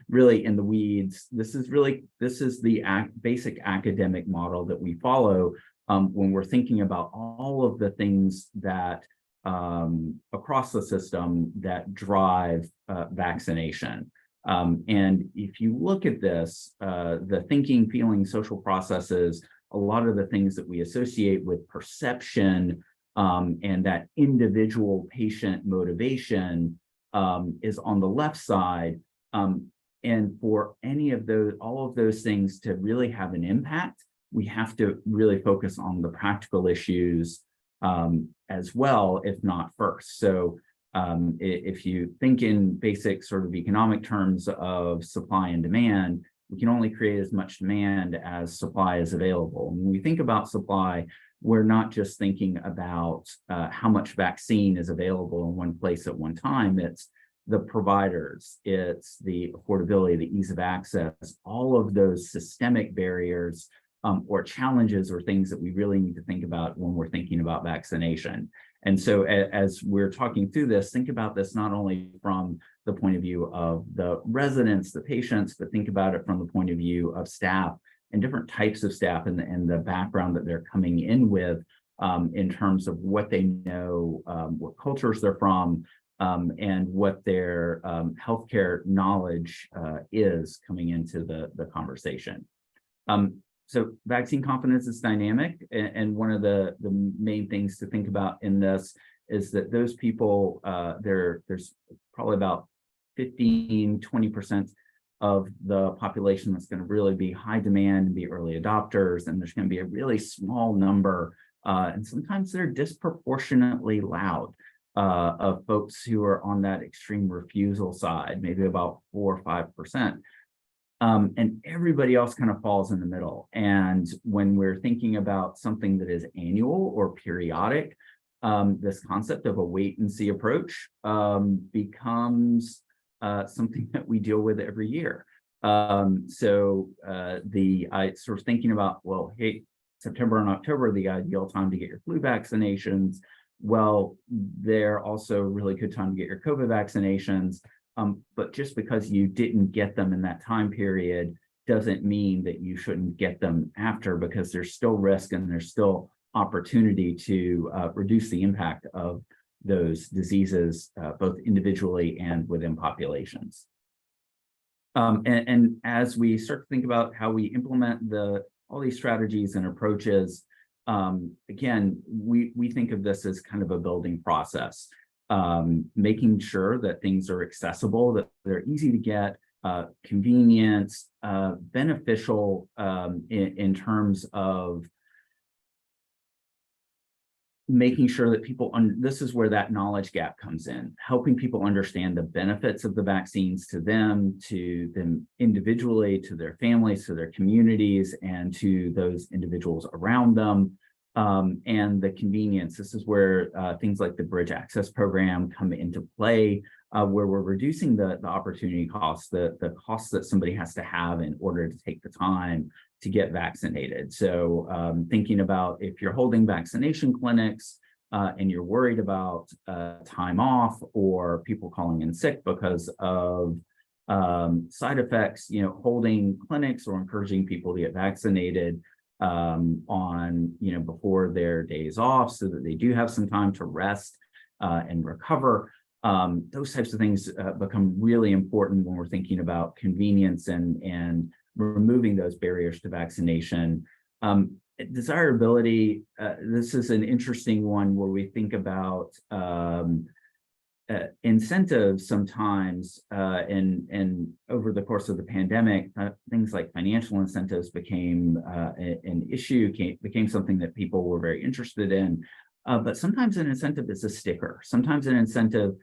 really in the weeds, this is the basic academic model that we follow when we're thinking about all of the things that across the system that drive vaccination. And if you look at this, the thinking, feeling, social processes, a lot of the things that we associate with perception and that individual patient motivation is on the left side. And for all of those things to really have an impact, we have to really focus on the practical issues as well, if not first. So if you think in basic sort of economic terms of supply and demand, we can only create as much demand as supply is available. When we think about supply, we're not just thinking about how much vaccine is available in one place at one time. It's the providers, it's the affordability, the ease of access, all of those systemic barriers or challenges or things that we really need to think about when we're thinking about vaccination. And so as we're talking through this, think about this not only from the point of view of the residents, the patients, but think about it from the point of view of staff and different types of staff and the background that they're coming in with in terms of what they know, what cultures they're from, and what their healthcare knowledge is coming into the conversation. So vaccine confidence is dynamic, and one of the main things to think about in this is that those people, there's probably about 15–20% of the population that's going to really be high demand and be early adopters, and there's going to be a really small number, and sometimes they're disproportionately loud, of folks who are on that extreme refusal side, maybe about 4 or 5%. And everybody else kind of falls in the middle. And when we're thinking about something that is annual or periodic, this concept of a wait and see approach becomes something that we deal with every year. I sort of thinking about, well, hey, September and October are the ideal time to get your flu vaccinations. Well, they're also a really good time to get your COVID vaccinations. But just because you didn't get them in that time period doesn't mean that you shouldn't get them after, because there's still risk and there's still opportunity to reduce the impact of those diseases, both individually and within populations. And as we start to think about how we implement all these strategies and approaches, again, we think of this as kind of a building process. Making sure that things are accessible, that they're easy to get, convenient, beneficial in terms of making sure that people, this is where that knowledge gap comes in, helping people understand the benefits of the vaccines to them individually, to their families, to their communities, and to those individuals around them. And the convenience. This is where things like the Bridge Access Program come into play, where we're reducing the opportunity costs, the costs that somebody has to have in order to take the time to get vaccinated. So thinking about if you're holding vaccination clinics and you're worried about time off or people calling in sick because of side effects, holding clinics or encouraging people to get vaccinated before their days off so that they do have some time to rest and recover. Those types of things become really important when we're thinking about convenience and removing those barriers to vaccination. Desirability, this is an interesting one where we think about incentives sometimes, and over the course of the pandemic, things like financial incentives became an issue, became something that people were very interested in. But sometimes an incentive is a sticker. Sometimes an incentive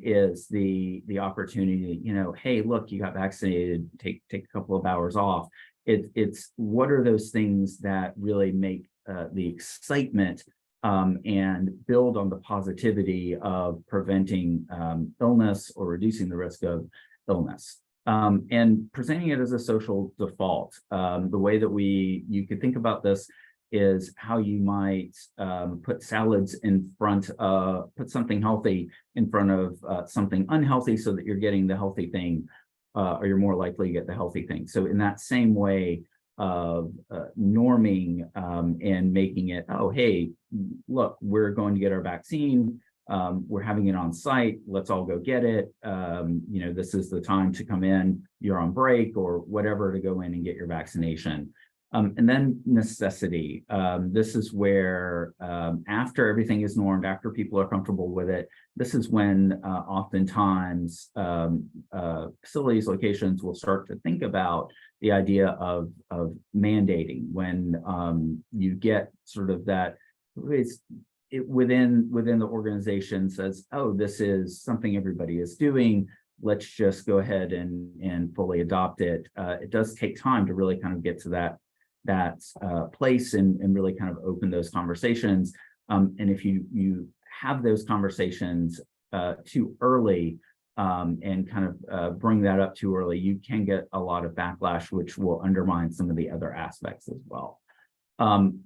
is the opportunity, hey, look, you got vaccinated, take a couple of hours off. It's what are those things that really make the excitement and build on the positivity of preventing illness or reducing the risk of illness. And presenting it as a social default. The way that you could think about this is how you might put salads in front of, put something healthy in front of something unhealthy so that you're getting the healthy thing, or you're more likely to get the healthy thing. So in that same way of norming and making it, oh, hey, look, we're going to get our vaccine. We're having it on site. Let's all go get it. This is the time to come in. You're on break or whatever to go in and get your vaccination. And then necessity. This is where after everything is normed, after people are comfortable with it, this is when oftentimes facilities, locations will start to think about the idea of mandating when you get sort of that within the organization says, oh, this is something everybody is doing. Let's just go ahead and fully adopt it. It does take time to really kind of get to that place and really kind of open those conversations. And if you have those conversations too early and kind of bring that up too early, you can get a lot of backlash, which will undermine some of the other aspects as well.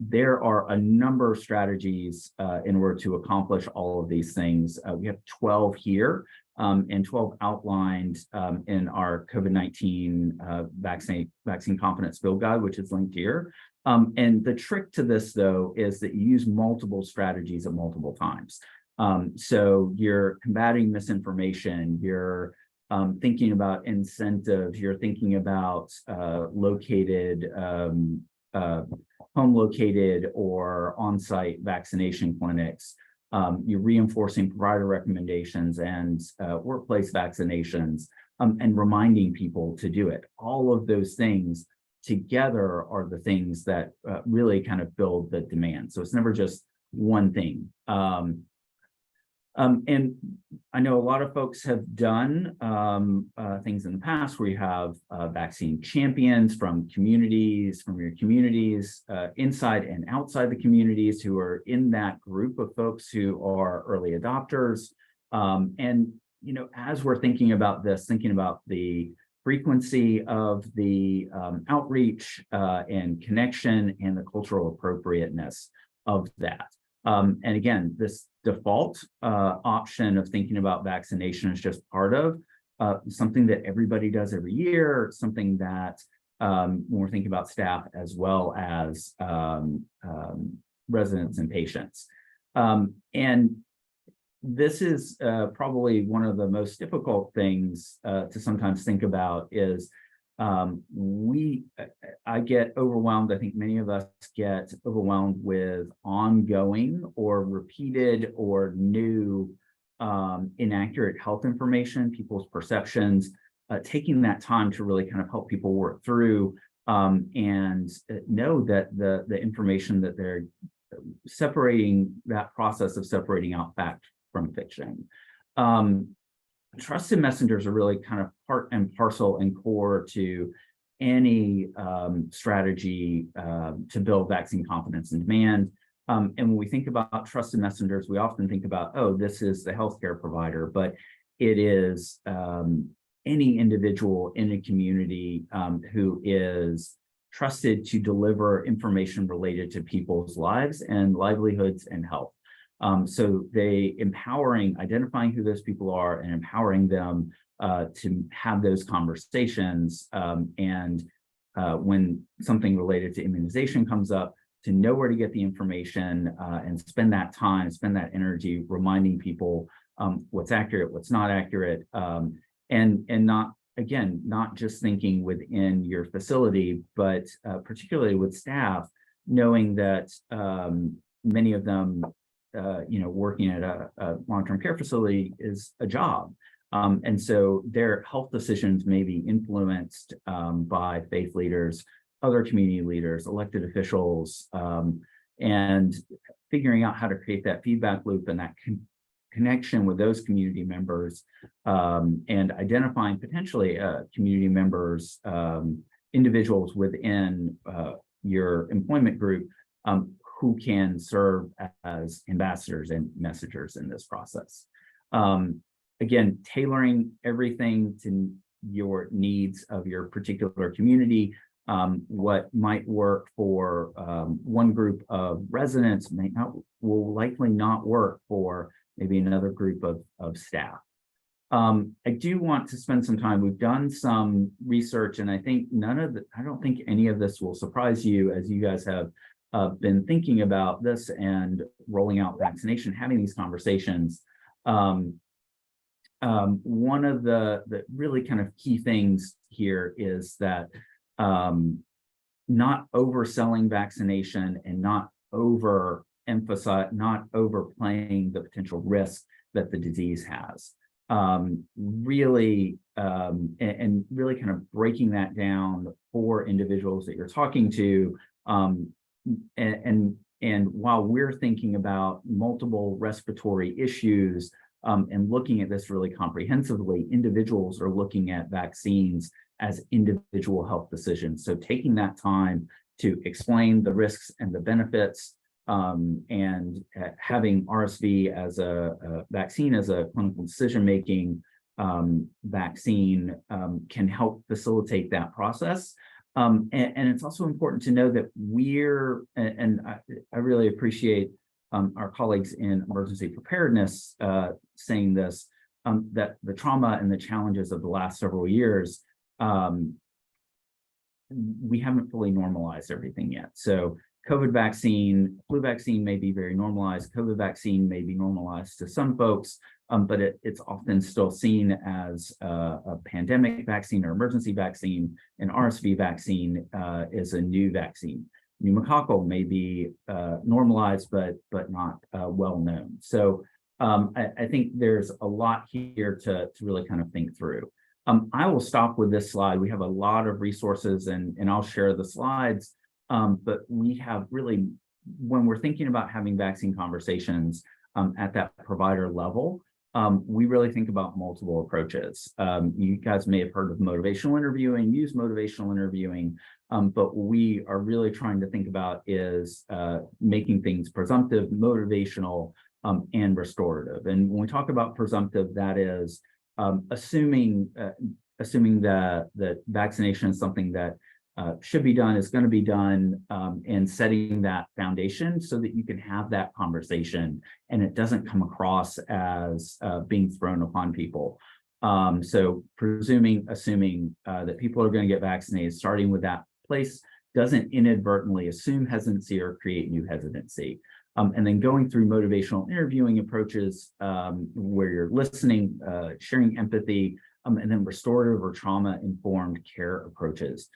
There are a number of strategies in order to accomplish all of these things. We have 12 here and 12 outlined in our COVID-19 vaccine confidence field guide, which is linked here. And the trick to this, though, is that you use multiple strategies at multiple times. So you're combating misinformation, you're thinking about incentives, you're thinking about home located or on-site vaccination clinics. You're reinforcing provider recommendations and workplace vaccinations and reminding people to do it. All of those things together are the things that really kind of build the demand. So it's never just one thing. And I know a lot of folks have done things in the past where you have vaccine champions from your communities, inside and outside the communities who are in that group of folks who are early adopters. And, as we're thinking about this, thinking about the frequency of the outreach and connection and the cultural appropriateness of that. And again, this default option of thinking about vaccination is just part of something that everybody does every year, something that when we're thinking about staff as well as residents and patients. And this is probably one of the most difficult things to sometimes think about is I get overwhelmed. I think many of us get overwhelmed with ongoing or repeated or new inaccurate health information, people's perceptions, taking that time to really kind of help people work through and know that the information that they're separating, that process of separating out fact from fiction. Trusted messengers are really kind of part and parcel and core to any strategy to build vaccine confidence and demand. And when we think about trusted messengers, we often think about, oh, this is the healthcare provider, but it is any individual in a community who is trusted to deliver information related to people's lives and livelihoods and health. So identifying who those people are and empowering them to have those conversations. And when something related to immunization comes up, to know where to get the information and spend that time, spend that energy reminding people what's accurate, what's not accurate, and not just thinking within your facility, but particularly with staff, knowing that many of them working at a long-term care facility is a job. And so their health decisions may be influenced by faith leaders, other community leaders, elected officials, and figuring out how to create that feedback loop and that connection with those community members and identifying potentially community members, individuals within your employment group who can serve as ambassadors and messengers in this process. Again, tailoring everything to your needs of your particular community. What might work for one group of residents will likely not work for maybe another group of staff. I do want to spend some time. We've done some research, and I think I don't think any of this will surprise you, as you guys have been thinking about this and rolling out vaccination, having these conversations. One of the really kind of key things here is that not overselling vaccination and not overplaying the potential risk that the disease has. Really kind of breaking that down for individuals that you're talking to. And while we're thinking about multiple respiratory issues and looking at this really comprehensively, individuals are looking at vaccines as individual health decisions. So taking that time to explain the risks and the benefits, and having RSV as a vaccine, as a clinical decision-making vaccine can help facilitate that process. And it's also important to know that I really appreciate our colleagues in emergency preparedness saying this, that the trauma and the challenges of the last several years, we haven't fully normalized everything yet. So COVID vaccine, flu vaccine may be very normalized. COVID vaccine may be normalized to some folks, but it's often still seen as a pandemic vaccine or emergency vaccine. An RSV vaccine is a new vaccine. Pneumococcal may be normalized, but not well known. So I think there's a lot here to really kind of think through. I will stop with this slide. We have a lot of resources, and I'll share the slides. But we have really, when we're thinking about having vaccine conversations at that provider level, we really think about multiple approaches. You guys may have heard of motivational interviewing, use motivational interviewing, but we are really trying to think about is making things presumptive, motivational, and restorative. And when we talk about presumptive, that is assuming that vaccination is something that should be done, is going to be done, and setting that foundation so that you can have that conversation and it doesn't come across as being thrown upon people. So assuming that people are going to get vaccinated, starting with that place doesn't inadvertently assume hesitancy or create new hesitancy. And then going through motivational interviewing approaches where you're listening, sharing empathy, and then restorative or trauma-informed care approaches.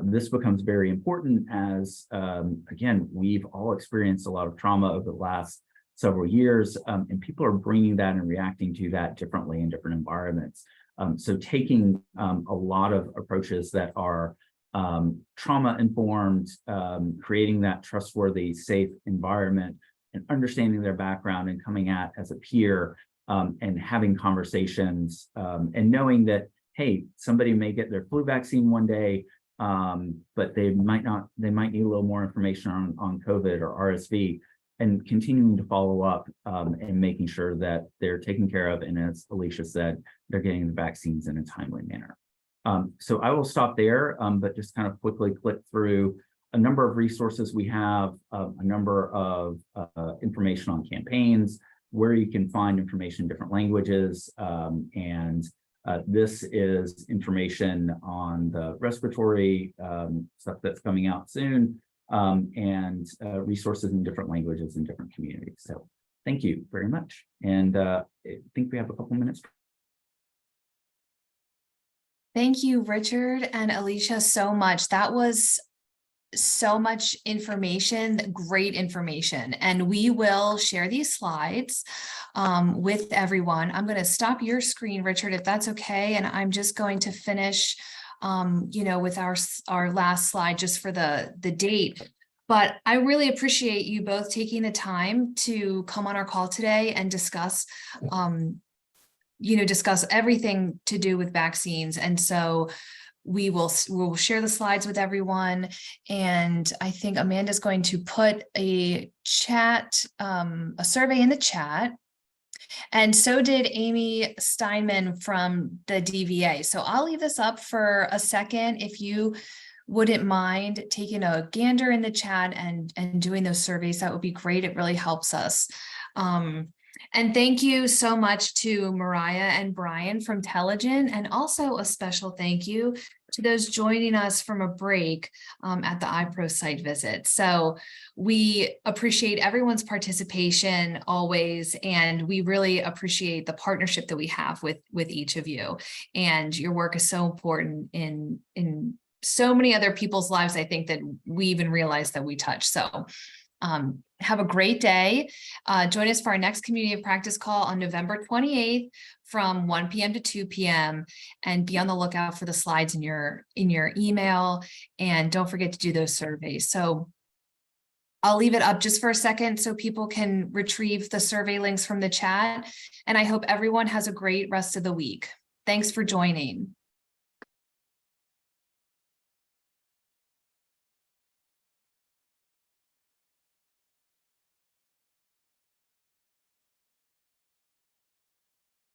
This becomes very important as, again, we've all experienced a lot of trauma over the last several years, and people are bringing that and reacting to that differently in different environments. So taking a lot of approaches that are trauma-informed, creating that trustworthy, safe environment, and understanding their background and coming at as a peer, and having conversations, and knowing that, hey, somebody may get their flu vaccine one day, but they might need a little more information on COVID or RSV, and continuing to follow up and making sure that they're taken care of. And as Alicia said, they're getting the vaccines in a timely manner. So I will stop there, but just kind of quickly click through a number of resources we have, a number of information on campaigns, where you can find information in different languages, and this is information on the respiratory stuff that's coming out soon, and resources in different languages in different communities. So thank you very much. And I think we have a couple minutes. Thank you, Richard and Alicia, so much. That was so much information, great information. And we will share these slides with everyone. I'm going to stop your screen, Richard, if that's okay. And I'm just going to finish, with our last slide just for the date. But I really appreciate you both taking the time to come on our call today and discuss everything to do with vaccines. And so we'll share the slides with everyone. And I think Amanda's going to put a survey in the chat. And so did Amy Steinman from the DVA. So I'll leave this up for a second. If you wouldn't mind taking a gander in the chat and doing those surveys, that would be great. It really helps us. And thank you so much to Mariah and Brian from Telligen, and also a special thank you to those joining us from a break at the iPro site visit. So we appreciate everyone's participation always, and we really appreciate the partnership that we have with each of you. And your work is so important in so many other people's lives, I think, that we even realize that we touch. So have a great day. Join us for our next community of practice call on November 28th from 1 p.m. to 2 p.m. and be on the lookout for the slides in your email. And don't forget to do those surveys. So I'll leave it up just for a second so people can retrieve the survey links from the chat. And I hope everyone has a great rest of the week. Thanks for joining.